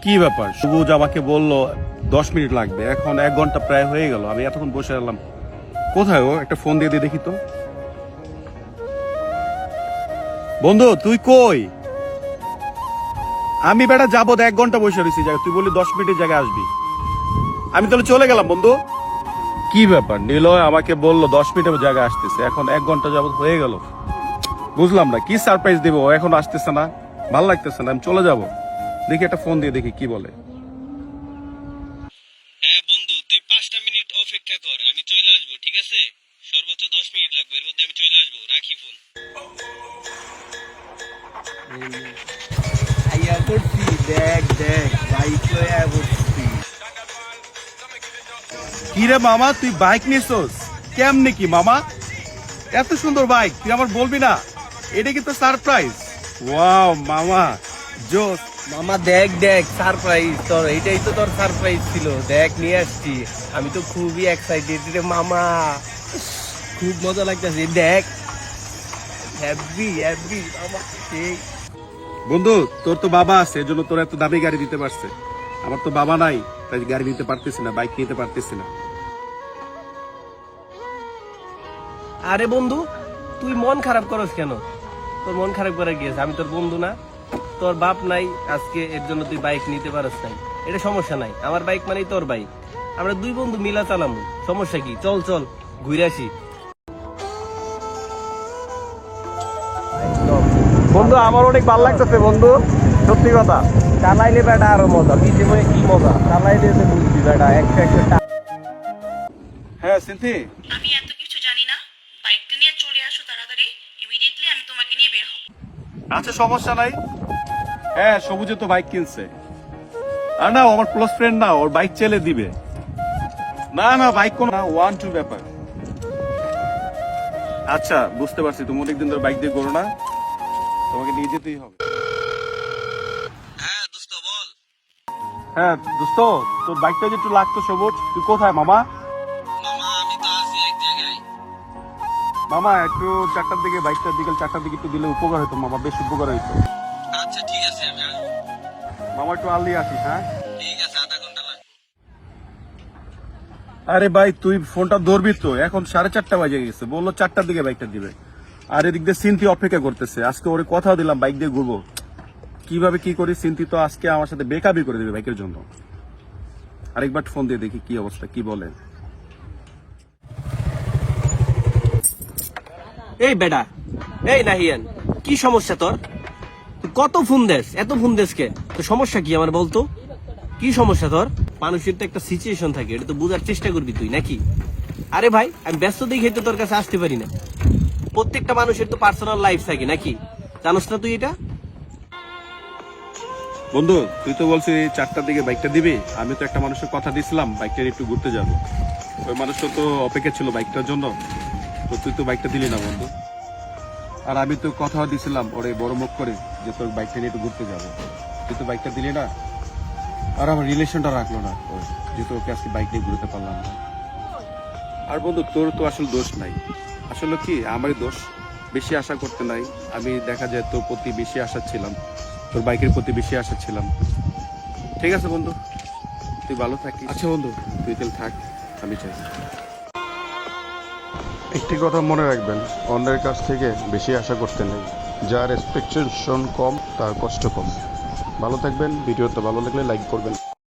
কি ব্যাপার? সবুজ আমাকে বললো 10 মিনিট লাগবে, এখন 1 ঘন্টা প্রায় হয়ে গেল। আমি এতক্ষণ বসে এলাম। কোথায় ও? একটা ফোন দিয়ে দেখি তো। বন্ধু তুই কই? আমি বেটা যাবো, 1 ঘন্টা বসে রয়েছি জায়গায়, তুই বললি 10 মিনিটের জায়গায় আসবি। আমি তাহলে চলে গেলাম বন্ধু। কি ব্যাপার? নিলয় আমাকে বললো 10 মিনিটের জায়গায় আসতেছে, এখন 1 ঘন্টা যাবত হয়ে গেল। বুঝলাম না কি সারপ্রাইজ দেবো, এখন আসতেছে না, ভাল লাগতেছে না, আমি চলে যাব। দেখি একটা ফোন দিয়ে দেখি কি বলে। হ্যাঁ বন্ধু, তুই 5টা মিনিট অপেক্ষা কর, আমি চলে আসবো, ঠিক আছে? সর্বোচ্চ 10 মিনিট লাগবে, এর মধ্যে আমি চলে আসবো, রাখি ফোন। আইয়া করছি, দেখ দেখ বাইক লয়া বসছি। কি রে মামা, তুই বাইক নিছস? কেমনে কি মামা? এত সুন্দর বাইক তুই আমার বলবি না? এটা কিন্তু সারপ্রাইজ। ওয়াও মামা, জোস। মামা দেখ দেখ সারপ্রাইজ তোর, এটাই তো তোর সারপ্রাইজ ছিল, দেখ নিয়ে আসছি। আমি তো খুবই এক্সাইটেড রে মামা, খুব মজা লাগতেছে। দেখ হ্যাপি হ্যাপি মামা। সেই বন্ধু তোর তো বাবা আছে, এজন্য তোর এত দামি গাড়ি দিতে পারছে। আমার তো বাবা নাই, তাই গাড়ি নিতে পারতেছি না, বাইক নিতে পারতেছি না। আরে বন্ধু, তুই মন খারাপ করস কেন? তোর মন খারাপ করে গিয়েছে, আমি তোর বন্ধু না? তোর বাপ নাই আজকে, এর জন্য তুই বাইক নিতে পারস নাই, এটা সমস্যা নাই। আমার বাইক মানেই তোর বাইক, আমরা দুই বন্ধু মিলা চালামু, সমস্যা কি? চল চল ঘুরে আসি। বন্ধু আমার অনেক ভালো লাগতেছে বন্ধু, সত্যি কথা। চালাইলে বেটা আরো মজা, পিছিয়ে বয়ে কি মজা, চালাইলে যে বুঝবি বেটা একশো একশো হ্যাঁ সিনথি, আমি এত কিছু জানি না, বাইকটা নিয়ে চলে আসো তাড়াতাড়ি, ইমিডিয়েটলি আমি তোমাকে নিয়ে বের হব। আচ্ছা সমস্যা নাই। হ্যাঁ সবুজে তো বাইক কিনছে। আর না, ও আমার ক্লোজ ফ্রেন্ড না, ওর বাইক চেলে দিবে। না না, বাইক কোন না, 1-2 ব্যাপার। আচ্ছা বুঝতে পারছি, তুমি অনেকদিন ধরে বাইক দিয়ে করো না, তোমাকে নিয়ে যেতেই হবে। হ্যাঁ দোস্ত বল। হ্যাঁ দোস্ত, তোর বাইকটা যে একটু লাগতো সবুজ, তুই কোথায় মামা? মামা আমি তো আছি এক জায়গায়। মামা একটু 4টার দিকে, বাইকটা বিকেল 4টার দিকে একটু দিলে উপকার হতো মামা, বেশ উপকার হইতো। আচ্ছা ঠিক আছে, আমি আসবো। মামা একটু আর্লি আসিস। হ্যাঁ ঠিক আছে, আধা ঘন্টা লাগবে। আরে ভাই তুই ফোনটা ধরবি তো, এখন 4:30 বাজে গেছে, বললো 4টার দিকে বাইকটা দিবে। আর এদিক দিয়ে সিনথি অপেক্ষা করতেছে, আজকে ওরে কথা দিলাম বাইক দিয়ে ঘুরবো। কিভাবে কি করি, সিনথি তো আজকে আমার সাথে বেকাবি করে দেবে বাইকের জন্য। আরেকবার ফোন দিয়ে দেখি কি অবস্থা, কি বলে। এই বেটা, এই নাহিয়ান, কি সমস্যা তোর? তুই কত ফোন দেস, এত ফোন দেস কে? তোর সমস্যা কি আমার বলতো? কি সমস্যা তোর? মানুষের তো একটা সিচুয়েশন থাকে, এটা তো বোঝার চেষ্টা করবি তুই নাকি? আরে ভাই আমি ব্যস্ত দেখে তো তোর কাছে আসতে পারি না। প্রত্যেকটা মানুষের তো পার্সোনাল লাইফ থাকে নাকি, জানোস না তুই এটা? বন্ধু তুই তো বলছিস 4টার দিকে বাইকটা দিবি, আমি তো একটা মানুষের কথা দিছিলাম বাইকটা নিয়ে একটু ঘুরতে যাবো। ওই মানুষটা তো অপেক্ষা ছিল বাইকটার জন্য, তো তুই তো বাইকটা দিলি না বন্ধু। আর আমি তো কথা দিছিলাম ওরে বড় মুখ করে যে তোর বাইকটা নিয়ে একটু ঘুরতে যাবো, তুই তো বাইকটা দিলি না। আর আমার রিলেশনটা রাখলো না ও, যেহেতু ওকে আজকে বাইক নিয়ে ঘুরতে পারলাম না। আর বন্ধু তোর তো আসলে দোষ নাই, আসলে কি আমারই দোষ, বেশি আশা করতে নাই। আমি দেখা যায় তোর প্রতি বেশি আশা ছিলাম, তোর বাইকের প্রতি বেশি আশা ছিলাম। ঠিক আছে বন্ধু, তুই ভালো থাকিস। আচ্ছা বন্ধু তুই তাহলে থাক, আমি চাই। একটি কথা মনে রাখবেন, অন্যের কাছ থেকে বেশি আশা করতে নেই। যার এক্সপেকটেশন কম তার কষ্ট কম। ভালো থাকবেন। ভিডিওটা ভালো লাগলে লাইক করবেন।